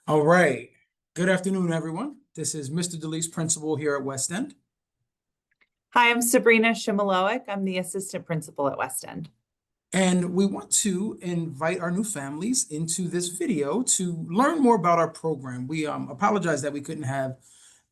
All right. Good afternoon, everyone. This is Mr. DeLeese, principal here at West End. Hi, I'm Sabrina Shimalowick. I'm the assistant principal at West End. And we want to invite our new families into this video to learn more about our program. We apologize that we couldn't have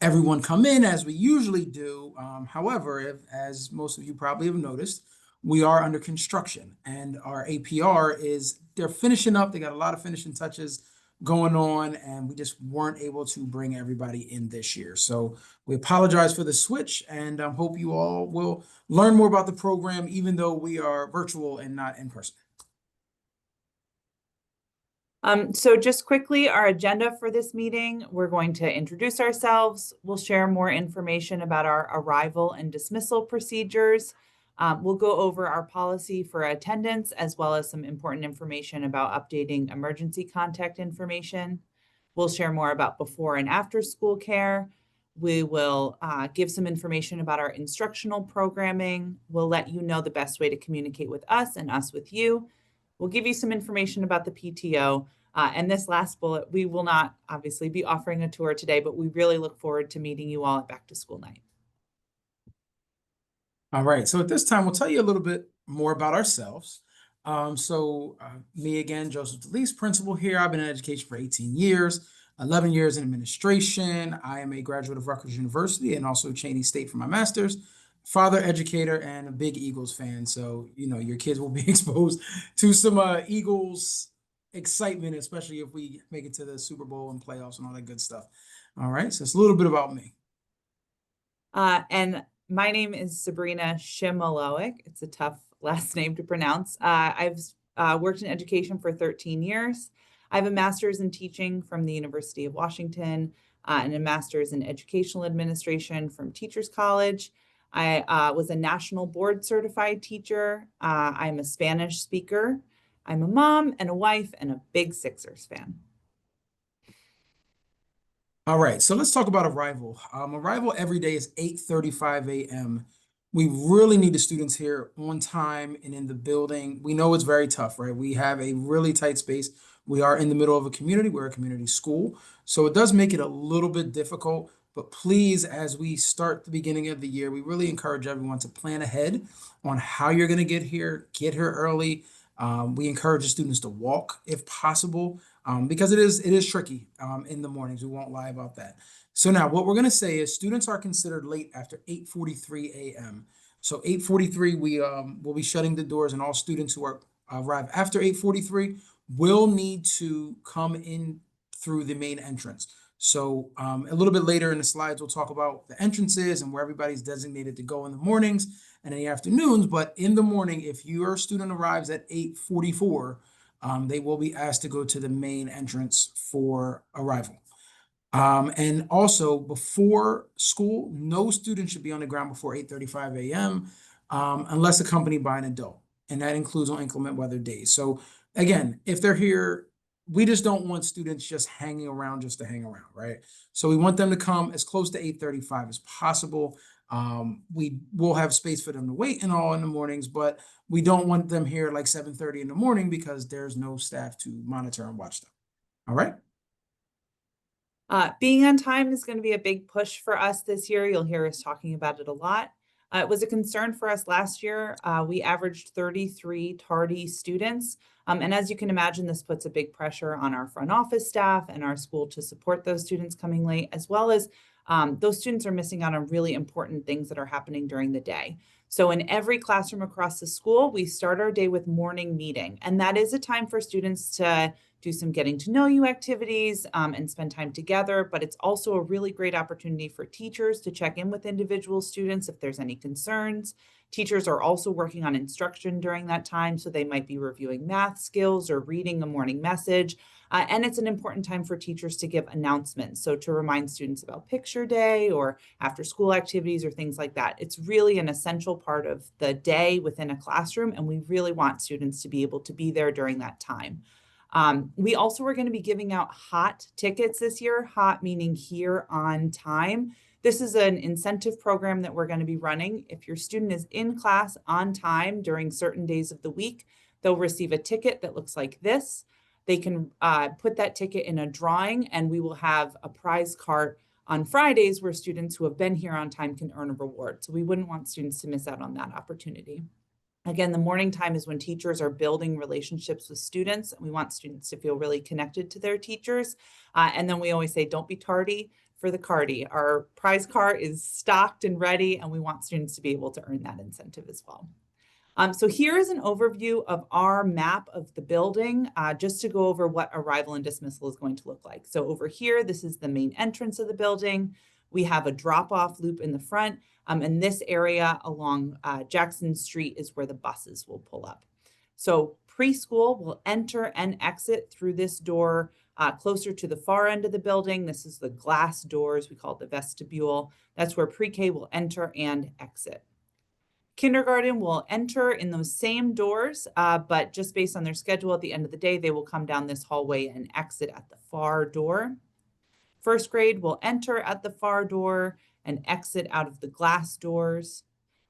everyone come in as we usually do. However, as most of you probably have noticed, we are under construction and our APR they're finishing up. They got a lot of finishing touches going on, and we just weren't able to bring everybody in this year. So we apologize for the switch, and hope you all will learn more about the program, even though we are virtual and not in person. So just quickly, our agenda for this meeting, we're going to introduce ourselves. We'll share more information about our arrival and dismissal procedures. We'll go over our policy for attendance, as well as some important information about updating emergency contact information. We'll share more about before and after school care. We will give some information about our instructional programming. We'll let you know the best way to communicate with us and us with you. We'll give you some information about the PTO. And this last bullet, we will not obviously be offering a tour today, but we really look forward to meeting you all at back to school night. All right, so at this time, we'll tell you a little bit more about ourselves. Me again, Joseph DeLeese, principal here. I've been in education for 18 years, 11 years in administration. I am a graduate of Rutgers University and also Cheyney State for my master's. Father, educator, and a big Eagles fan. So, your kids will be exposed to some Eagles excitement, especially if we make it to the Super Bowl and playoffs and all that good stuff. All right, so it's a little bit about me. And my name is Sabrina Shimalowick. It's a tough last name to pronounce. I've worked in education for 13 years. I have a master's in teaching from the University of Washington and a master's in educational administration from Teachers College. I was a national board certified teacher. I'm a Spanish speaker. I'm a mom and a wife and a big Sixers fan. All right, so let's talk about arrival. Arrival every day is 8:35 a.m. We really need the students here on time and in the building. We know it's very tough, right? We have a really tight space. We are in the middle of a community. We're a community school. So it does make it a little bit difficult. But please, as we start the beginning of the year, we really encourage everyone to plan ahead on how you're going to get here early. We encourage the students to walk if possible, because it is tricky in the mornings. We won't lie about that. So now what we're going to say is students are considered late after 8:43 a.m. So 8:43, we will be shutting the doors, and all students who arrive after 8:43 will need to come in through the main entrance. So a little bit later in the slides, we'll talk about the entrances and where everybody's designated to go in the mornings and in the afternoons. But in the morning, if your student arrives at 8:44, they will be asked to go to the main entrance for arrival. And also before school, no student should be on the ground before 8:35 a.m. Unless accompanied by an adult. And that includes on inclement weather days. So again, if they're here, we just don't want students just hanging around just to hang around, right? So we want them to come as close to 8:35 as possible. We will have space for them to wait and all in the mornings, but we don't want them here like 7:30 in the morning because there's no staff to monitor and watch them. All right. Being on time is going to be a big push for us this year. You'll hear us talking about it a lot. It was a concern for us last year. We averaged 33 tardy students. And as you can imagine, this puts a big pressure on our front office staff and our school to support those students coming late, as well as those students are missing out on really important things that are happening during the day. So in every classroom across the school, we start our day with morning meeting. And that is a time for students to do some getting to know you activities and spend time together. But it's also a really great opportunity for teachers to check in with individual students if there's any concerns. Teachers are also working on instruction during that time, so they might be reviewing math skills or reading a morning message. And it's an important time for teachers to give announcements. So to remind students about picture day or after school activities or things like that. It's really an essential part of the day within a classroom, and we really want students to be able to be there during that time. We also are going to be giving out hot tickets this year, hot meaning here on time. This is an incentive program that we're going to be running. If your student is in class on time during certain days of the week, they'll receive a ticket that looks like this. they can put that ticket in a drawing, and we will have a prize cart on Fridays where students who have been here on time can earn a reward. So we wouldn't want students to miss out on that opportunity. Again, the morning time is when teachers are building relationships with students, and we want students to feel really connected to their teachers. And then we always say, don't be tardy for the cardy. Our prize cart is stocked and ready, and we want students to be able to earn that incentive as well. So here is an overview of our map of the building, just to go over what arrival and dismissal is going to look like. So over here, this is the main entrance of the building. We have a drop-off loop in the front, and this area along Jackson Street is where the buses will pull up. So preschool will enter and exit through this door closer to the far end of the building. This is the glass doors. We call it the vestibule. That's where pre-K will enter and exit. Kindergarten will enter in those same doors, but just based on their schedule at the end of the day, they will come down this hallway and exit at the far door. First grade will enter at the far door and exit out of the glass doors.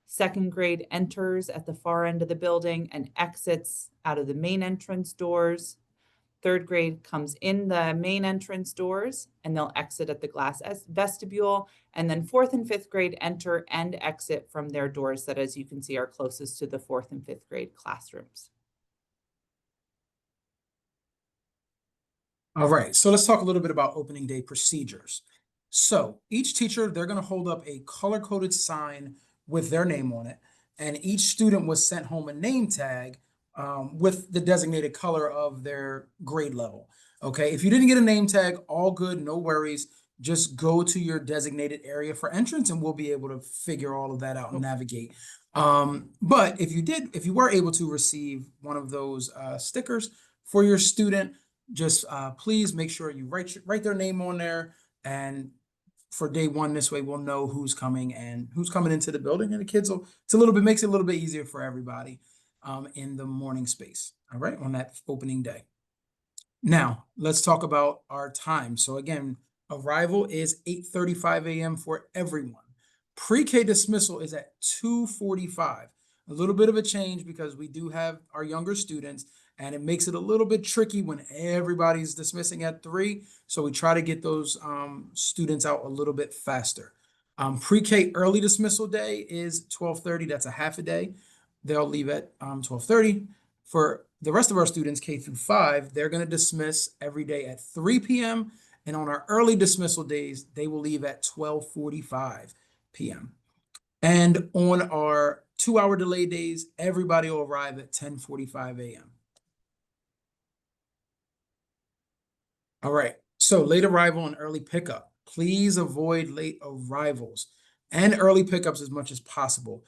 Second grade enters at the far end of the building and exits out of the main entrance doors. Third grade comes in the main entrance doors and they'll exit at the glass vestibule. And then fourth and fifth grade enter and exit from their doors that, as you can see, are closest to the fourth and fifth grade classrooms. All right, so let's talk a little bit about opening day procedures. So each teacher, they're going to hold up a color-coded sign with their name on it, and each student was sent home a name tag with the designated color of their grade level. Okay, if you didn't get a name tag, all good, no worries. Just go to your designated area for entrance and we'll be able to figure all of that out and navigate. But if you were able to receive one of those stickers for your student, just please make sure you write their name on there, and for day one, this way we'll know who's coming and who's coming into the building, and the kids will, makes it a little bit easier for everybody in the morning space. All right, on that opening day. Now let's talk about our time. So again, arrival is 8:35 a.m. for everyone. Pre-K dismissal is at 2:45. A little bit of a change because we do have our younger students, and it makes it a little bit tricky when everybody's dismissing at 3. So we try to get those students out a little bit faster. Pre-K early dismissal day is 12:30. That's a half a day. They'll leave at 12:30. For the rest of our students, K through 5, they're going to dismiss every day at 3 p.m. And on our early dismissal days, they will leave at 12:45 p.m. And on our 2-hour delay days, everybody will arrive at 10:45 a.m. All right, so late arrival and early pickup. Please avoid late arrivals and early pickups as much as possible.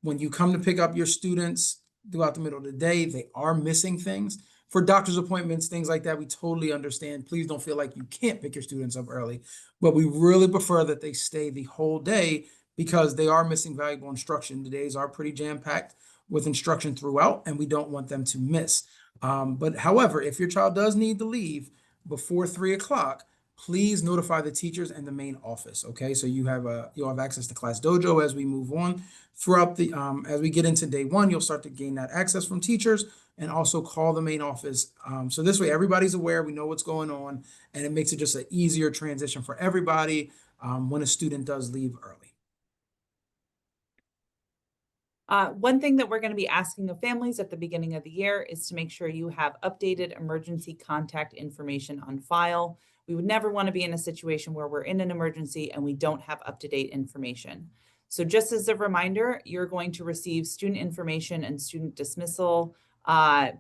When you come to pick up your students throughout the middle of the day, they are missing things. For doctor's appointments, things like that, we totally understand. Please don't feel like you can't pick your students up early, but we really prefer that they stay the whole day because they are missing valuable instruction. The days are pretty jam-packed with instruction throughout, and we don't want them to miss. But however, if your child does need to leave before 3 o'clock, please notify the teachers and the main office. Okay, so you'll have access to Class Dojo as we move on throughout the as we get into day one. You'll start to gain that access from teachers, and also call the main office. So this way everybody's aware, we know what's going on, and it makes it just an easier transition for everybody when a student does leave early. One thing that we're going to be asking of families at the beginning of the year is to make sure you have updated emergency contact information on file. We would never want to be in a situation where we're in an emergency and we don't have up-to-date information. So just as a reminder, you're going to receive student information and student dismissal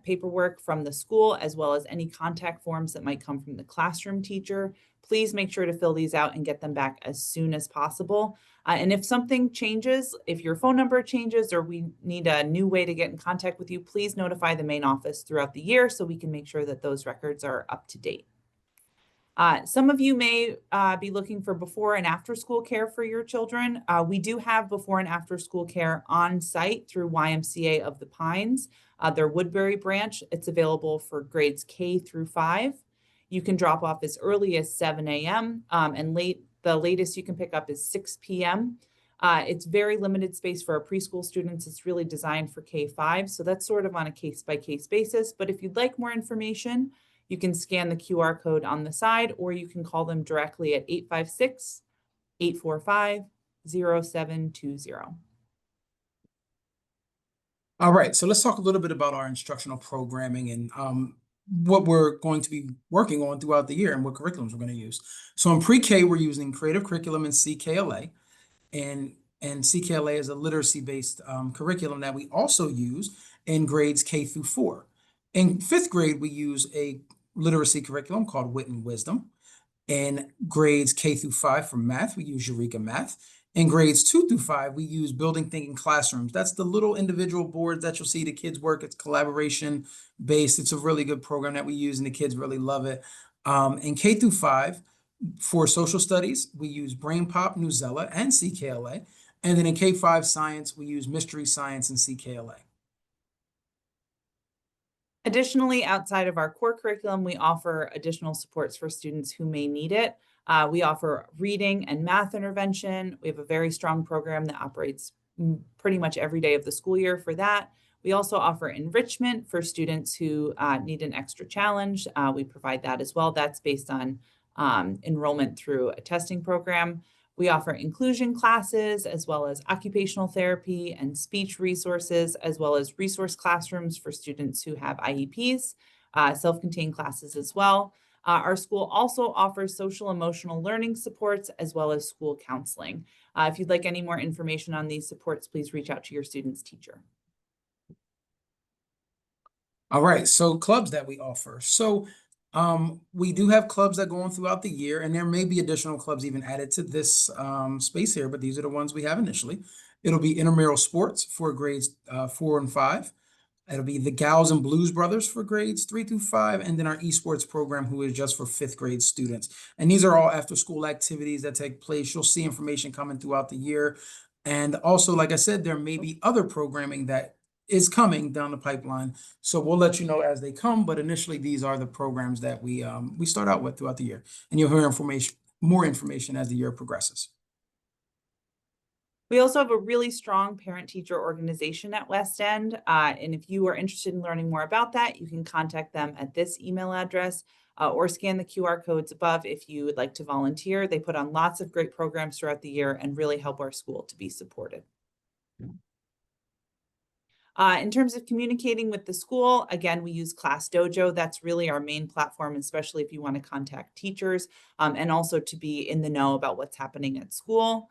paperwork from the school, as well as any contact forms that might come from the classroom teacher. Please make sure to fill these out and get them back as soon as possible. And if something changes, if your phone number changes or we need a new way to get in contact with you, please notify the main office throughout the year so we can make sure that those records are up to date. Some of you may be looking for before and after school care for your children. We do have before and after school care on site through YMCA of the Pines, their Woodbury branch. It's available for grades K through 5. You can drop off as early as 7 a.m. And the latest you can pick up is 6 p.m. It's very limited space for our preschool students. It's really designed for K-5. So that's sort of on a case-by-case basis. But if you'd like more information, you can scan the QR code on the side, or you can call them directly at 856-845-0720. All right, so let's talk a little bit about our instructional programming and what we're going to be working on throughout the year and what curriculums we're going to use. So in pre-K, we're using Creative Curriculum and CKLA. And CKLA is a literacy-based curriculum that we also use in grades K through 4. In 5th grade, we use a literacy curriculum called Wit and Wisdom. In grades K through 5 for math, we use Eureka Math. In grades 2 through 5, we use Building Thinking Classrooms. That's the little individual boards that you'll see the kids work. It's collaboration based. It's a really good program that we use, and the kids really love it. In K through 5, for social studies, we use Brain Pop, Newsella, and CKLA. And then in K-5 science, we use Mystery Science and CKLA. Additionally, outside of our core curriculum, we offer additional supports for students who may need it. We offer reading and math intervention. We have a very strong program that operates pretty much every day of the school year for that. We also offer enrichment for students who need an extra challenge. We provide that as well. That's based on enrollment through a testing program. We offer inclusion classes, as well as occupational therapy and speech resources, as well as resource classrooms for students who have IEPs, self-contained classes as well. Our school also offers social emotional learning supports, as well as school counseling. If you'd like any more information on these supports, please reach out to your student's teacher. All right, so clubs that we offer. So we do have clubs that go on throughout the year, and there may be additional clubs even added to this space here, but these are the ones we have initially. It'll be intramural sports for grades 4 and 5. It'll be the Gals and Blues Brothers for grades 3 through 5, and then our esports program, who is just for 5th grade students. And these are all after school activities that take place. You'll see information coming throughout the year. And also, like I said, there may be other programming that is coming down the pipeline. So we'll let you know as they come, but initially these are the programs that we start out with throughout the year. And you'll hear more information as the year progresses. We also have a really strong parent-teacher organization at West End. And if you are interested in learning more about that, you can contact them at this email address or scan the QR codes above if you would like to volunteer. They put on lots of great programs throughout the year and really help our school to be supported. In terms of communicating with the school, again, we use Class Dojo. That's really our main platform, especially if you want to contact teachers and also to be in the know about what's happening at school.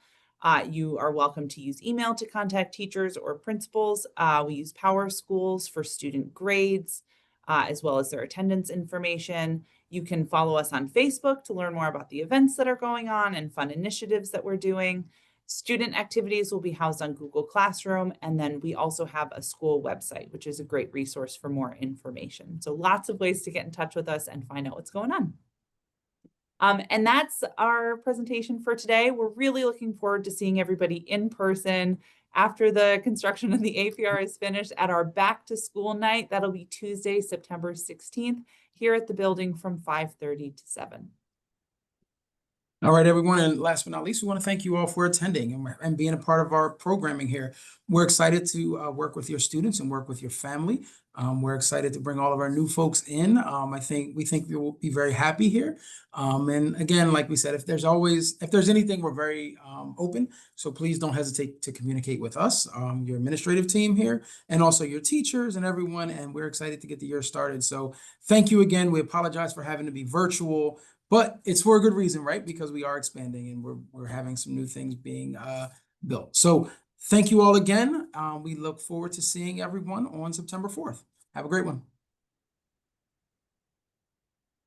You are welcome to use email to contact teachers or principals. We use Power Schools for student grades, as well as their attendance information. You can follow us on Facebook to learn more about the events that are going on and fun initiatives that we're doing. Student activities will be housed on Google Classroom, and then we also have a school website, which is a great resource for more information. So lots of ways to get in touch with us and find out what's going on. And that's our presentation for today. We're really looking forward to seeing everybody in person after the construction of the APR is finished at our back to school night. That'll be Tuesday, September 16th, here at the building from 5:30 to 7. All right, everyone. And last but not least, we want to thank you all for attending and being a part of our programming here. We're excited to work with your students and work with your family. We're excited to bring all of our new folks in. We think you will be very happy here. And again, like we said, if there's anything, we're very open. So please don't hesitate to communicate with us, your administrative team here, and also your teachers and everyone. And we're excited to get the year started. So thank you again. We apologize for having to be virtual, but it's for a good reason, right? Because we are expanding and we're having some new things being built. So thank you all again. We look forward to seeing everyone on September 4th. Have a great one.